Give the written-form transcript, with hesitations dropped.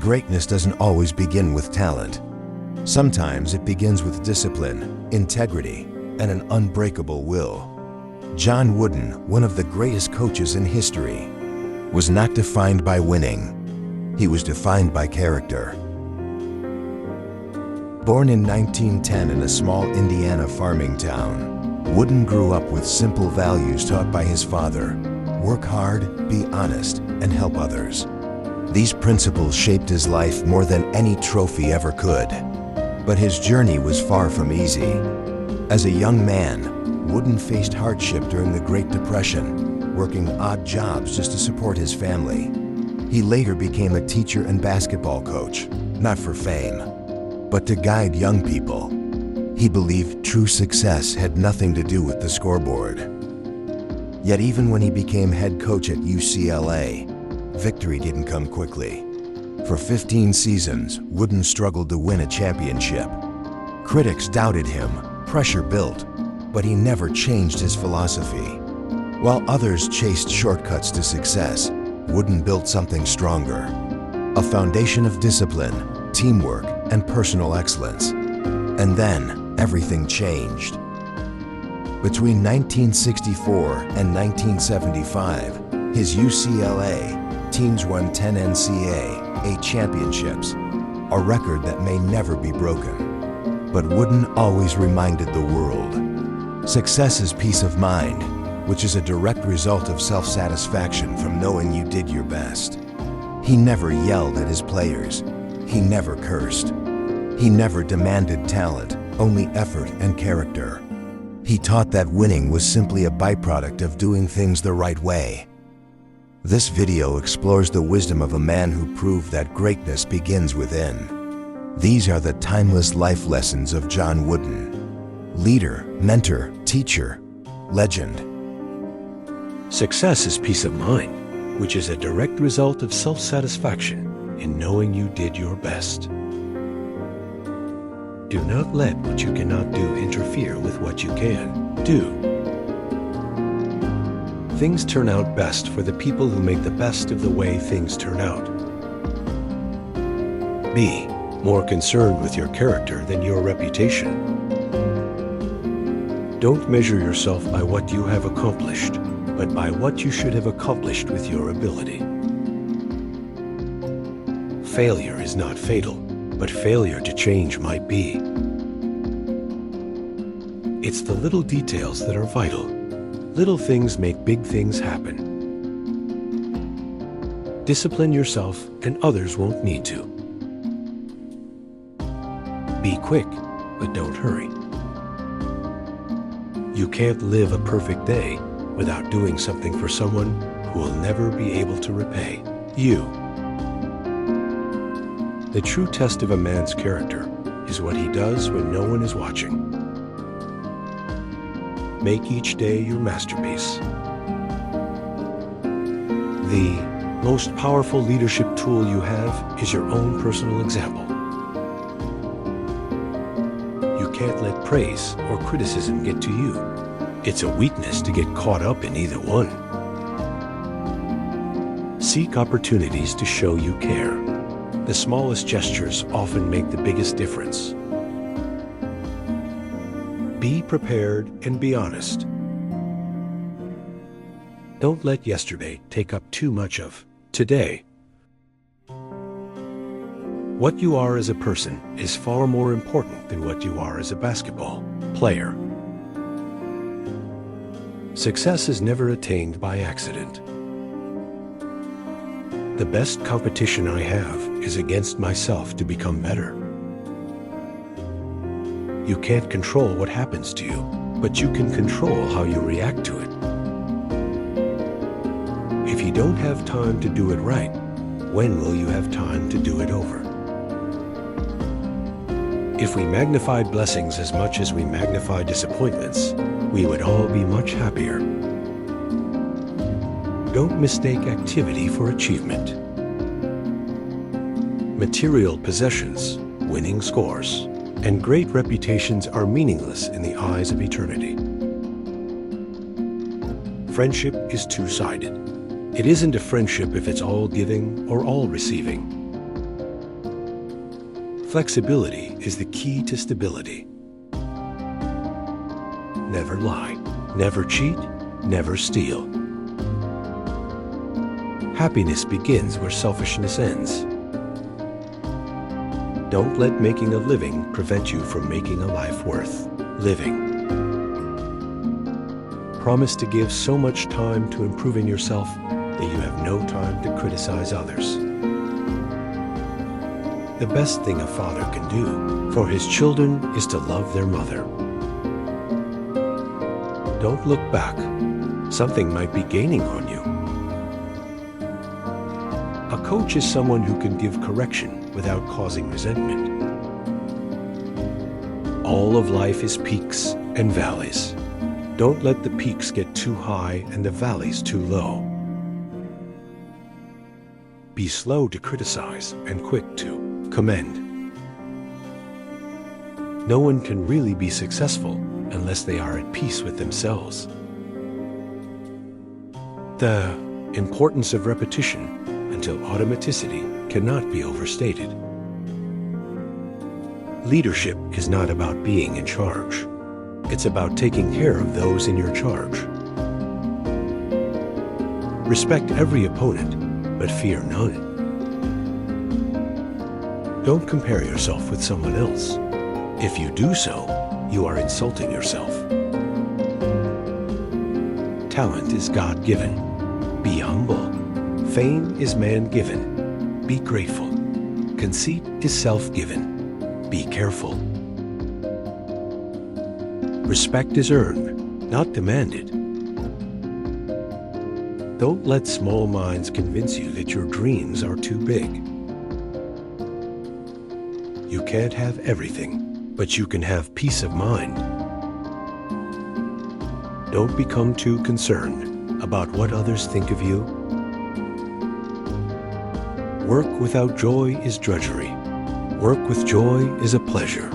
Greatness doesn't always begin with talent. Sometimes it begins with discipline, integrity, and an unbreakable will. John Wooden, one of the greatest coaches in history, was not defined by winning. He was defined by character. Born in 1910 in a small Indiana farming town, Wooden grew up with simple values taught by his father: work hard, be honest, and help others. These principles shaped his life more than any trophy ever could. But his journey was far from easy. As a young man, Wooden faced hardship during the Great Depression, working odd jobs just to support his family. He later became a teacher and basketball coach, not for fame, but to guide young people. He believed true success had nothing to do with the scoreboard. Yet even when he became head coach at UCLA, victory didn't come quickly. For 15 seasons, Wooden struggled to win a championship. Critics doubted him, pressure built, but he never changed his philosophy. While others chased shortcuts to success, Wooden built something stronger: a foundation of discipline, teamwork, and personal excellence. And then, everything changed. Between 1964 and 1975, his UCLA teams won 10 NCAA championships, a record that may never be broken. But Wooden always reminded the world, success is peace of mind, which is a direct result of self-satisfaction from knowing you did your best. He never yelled at his players. He never cursed. He never demanded talent, only effort and character. He taught that winning was simply a byproduct of doing things the right way. This video explores the wisdom of a man who proved that greatness begins within. These are the timeless life lessons of John Wooden, leader, mentor, teacher, legend. Success is peace of mind, which is a direct result of self-satisfaction in knowing you did your best. Do not let what you cannot do interfere with what you can do. Things turn out best for the people who make the best of the way things turn out. Be more concerned with your character than your reputation. Don't measure yourself by what you have accomplished, but by what you should have accomplished with your ability. Failure is not fatal, but failure to change might be. It's the little details that are vital. Little things make big things happen. Discipline yourself and others won't need to. Be quick, but don't hurry. You can't live a perfect day without doing something for someone who will never be able to repay you. The true test of a man's character is what he does when no one is watching. Make each day your masterpiece. The most powerful leadership tool you have is your own personal example. You can't let praise or criticism get to you. It's a weakness to get caught up in either one. Seek opportunities to show you care. The smallest gestures often make the biggest difference. Be prepared and be honest. Don't let yesterday take up too much of today. What you are as a person is far more important than what you are as a basketball player. Success is never attained by accident. The best competition I have is against myself to become better. You can't control what happens to you, but you can control how you react to it. If you don't have time to do it right, when will you have time to do it over? If we magnified blessings as much as we magnify disappointments, we would all be much happier. Don't mistake activity for achievement. Material possessions, winning scores, and great reputations are meaningless in the eyes of eternity. Friendship is two-sided. It isn't a friendship if it's all giving or all receiving. Flexibility is the key to stability. Never lie, never cheat, never steal. Happiness begins where selfishness ends. Don't let making a living prevent you from making a life worth living. Promise to give so much time to improving yourself that you have no time to criticize others. The best thing a father can do for his children is to love their mother. Don't look back. Something might be gaining on you. A coach is someone who can give correction without causing resentment. All of life is peaks and valleys. Don't let the peaks get too high and the valleys too low. Be slow to criticize and quick to commend. No one can really be successful unless they are at peace with themselves. The importance of repetition until automaticity cannot be overstated. Leadership is not about being in charge. It's about taking care of those in your charge. Respect every opponent, but fear none. Don't compare yourself with someone else. If you do so, you are insulting yourself. Talent is God-given. Be humble. Fame is man-given. Be grateful. Conceit is self-given. Be careful. Respect is earned, not demanded. Don't let small minds convince you that your dreams are too big. You can't have everything, but you can have peace of mind. Don't become too concerned about what others think of you. Work without joy is drudgery. Work with joy is a pleasure.